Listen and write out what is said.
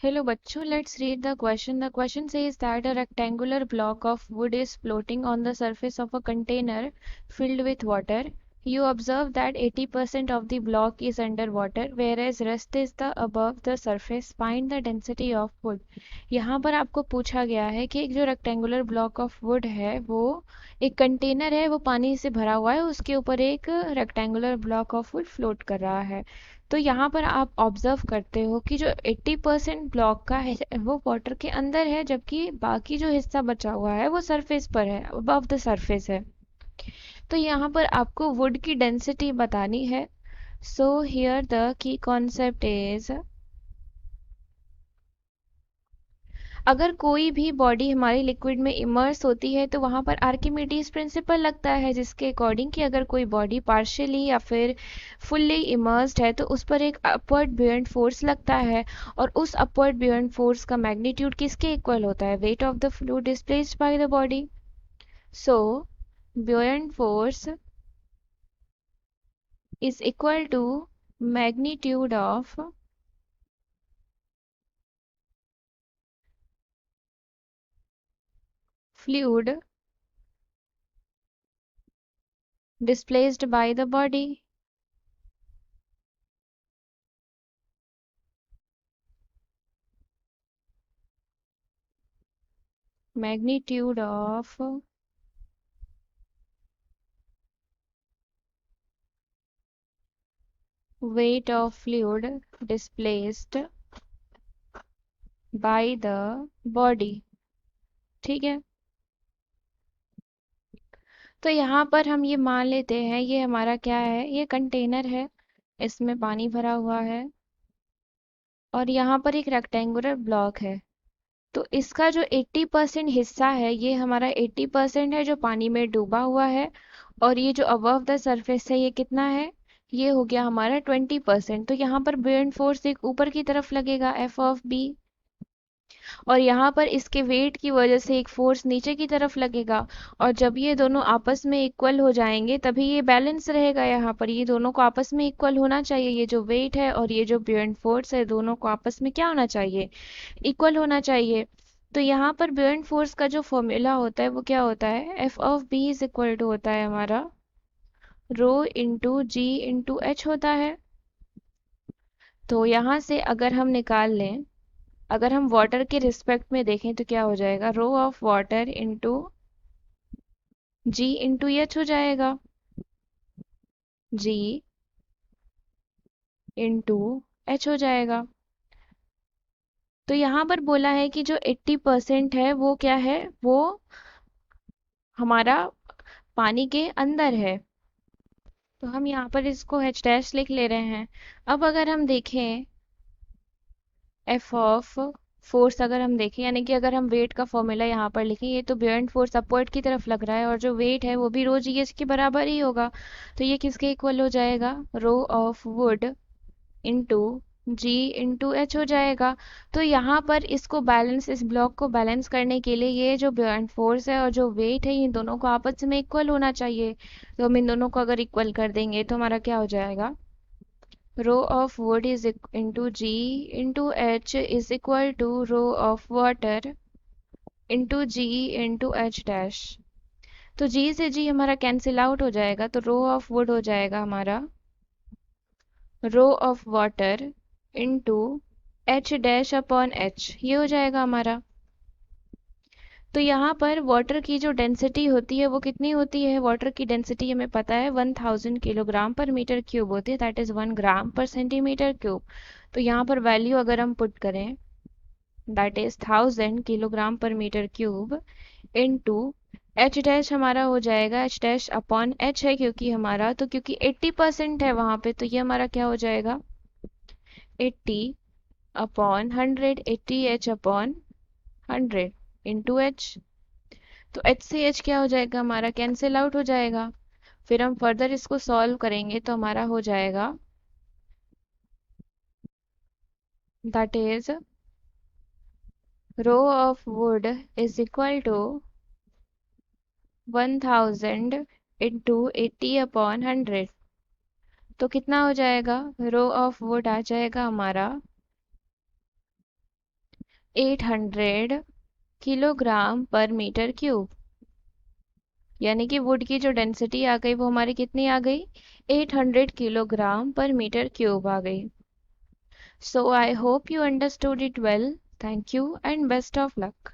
Hello bachcho, let's read the question. The question says that a rectangular block of wood is floating on the surface of a container filled with water. You observe that 80% of the block is underwater, whereas rest is the above the surface. Find the density of wood. यहाँ पर आपको पूछा गया है कि एक जो rectangular block of would है वो एक कंटेनर है, वो पानी से भरा हुआ है, उसके ऊपर एक rectangular block of would float कर रहा है। तो यहाँ पर आप ऑब्जर्व करते हो कि जो 80% ब्लॉक का है वो वाटर के अंदर है, जबकि बाकी जो हिस्सा बचा हुआ है वो सरफेस पर है, अबव द सरफेस है। तो यहाँ पर आपको वुड की डेंसिटी बतानी है। So here the key concept is, अगर कोई भी बॉडी हमारी लिक्विड में इमर्स होती है तो वहाँ पर आर्किमिडीज प्रिंसिपल लगता है, जिसके अकॉर्डिंग कि अगर कोई बॉडी पार्शियली या फिर फुल्ली इमर्स्ड है तो उस पर एक अपवर्ड ब्यूएंट फोर्स लगता है, और उस अपवर्ड ब्यूएंट फोर्स का मैग्नीट्यूड किसके इक्वल होता है? Weight of the fluid displaced by the body. So buoyant force is equal to magnitude of fluid displaced by the body. Magnitude of weight of fluid displaced by the body। ठीक है, तो यहाँ पर हम ये मान लेते हैं ये हमारा क्या है, ये कंटेनर है, इसमें पानी भरा हुआ है और यहाँ पर एक रेक्टेंगुलर ब्लॉक है। तो इसका जो 80% हिस्सा है ये हमारा 80% है जो पानी में डूबा हुआ है, और ये जो अबव द सरफेस है ये कितना है, ये हो गया हमारा 20%। तो यहाँ पर बुओयंट फोर्स एक ऊपर की तरफ लगेगा, एफ ऑफ बी, और यहाँ पर इसके वेट की वजह से एक फोर्स नीचे की तरफ लगेगा। और जब ये दोनों आपस में इक्वल हो जाएंगे तभी ये बैलेंस रहेगा। यहाँ पर ये दोनों को आपस में इक्वल होना चाहिए, ये जो वेट है और ये जो बुओयंट फोर्स है दोनों को आपस में क्या होना चाहिए, इक्वल होना चाहिए। तो यहाँ पर बुओयंट फोर्स का जो फॉर्मूला होता है वो क्या होता है, F of B is equal to होता है हमारा rho into G into H होता है। तो यहाँ से अगर हम निकाल लें, अगर हम वाटर के रिस्पेक्ट में देखें तो क्या हो जाएगा, rho of water into G into H हो जाएगा, जी इंटू एच हो जाएगा। तो यहाँ पर बोला है कि जो 80% है वो क्या है, वो हमारा पानी के अंदर है, तो हम यहाँ पर इसको एच डैश लिख ले रहे हैं। अब अगर हम देखें एफ ऑफ फोर्स, अगर हम देखें यानी कि अगर हम वेट का फॉर्मूला यहाँ पर लिखें, ये तो बुओयंट फोर्स अपवर्ड की तरफ लग रहा है और जो वेट है वो भी रो जी एच के बराबर ही होगा। तो ये किसके इक्वल हो जाएगा, rho of wood into G into H हो जाएगा। तो यहाँ पर इसको बैलेंस, इस ब्लॉक को बैलेंस करने के लिए ये जो बुओयंट फोर्स है और जो वेट है इन दोनों को आपस में इक्वल होना चाहिए। तो हम इन दोनों को अगर इक्वल कर देंगे तो हमारा क्या हो जाएगा, rho of wood is into G into H is equal to rho of water into G into H dash. तो जी से जी हमारा कैंसिल आउट हो जाएगा, तो रो ऑफ वुड हो जाएगा हमारा rho of water into H dash upon H, ये हो जाएगा हमारा। तो यहाँ पर वाटर की जो डेंसिटी होती है वो कितनी होती है, वाटर की डेंसिटी हमें पता है 1000 किलोग्राम पर मीटर क्यूब होती है, दैट इज 1 ग्राम पर सेंटीमीटर क्यूब। तो यहाँ पर वैल्यू अगर हम पुट करें, that is 1000 kilogram per metre cube into H dash, हमारा हो जाएगा एच डैश अपॉन एच है क्योंकि हमारा, तो क्योंकि 80% है वहां पे तो ये हमारा क्या हो जाएगा, 80 upon 100, 80 H upon 100 into H. तो एच से एच क्या हो जाएगा हमारा, कैंसिल आउट हो जाएगा। फिर हम फर्दर इसको सॉल्व करेंगे तो हमारा हो जाएगा, that is rho of wood is equal to 1000 into 80 upon 100। तो कितना हो जाएगा, रो ऑफ वुड आ जाएगा हमारा 800 किलोग्राम पर मीटर क्यूब, यानी कि वुड की जो डेंसिटी आ गई वो हमारी कितनी आ गई, 800 किलोग्राम पर मीटर क्यूब आ गई। So I hope you understood it well. Thank you and best of luck.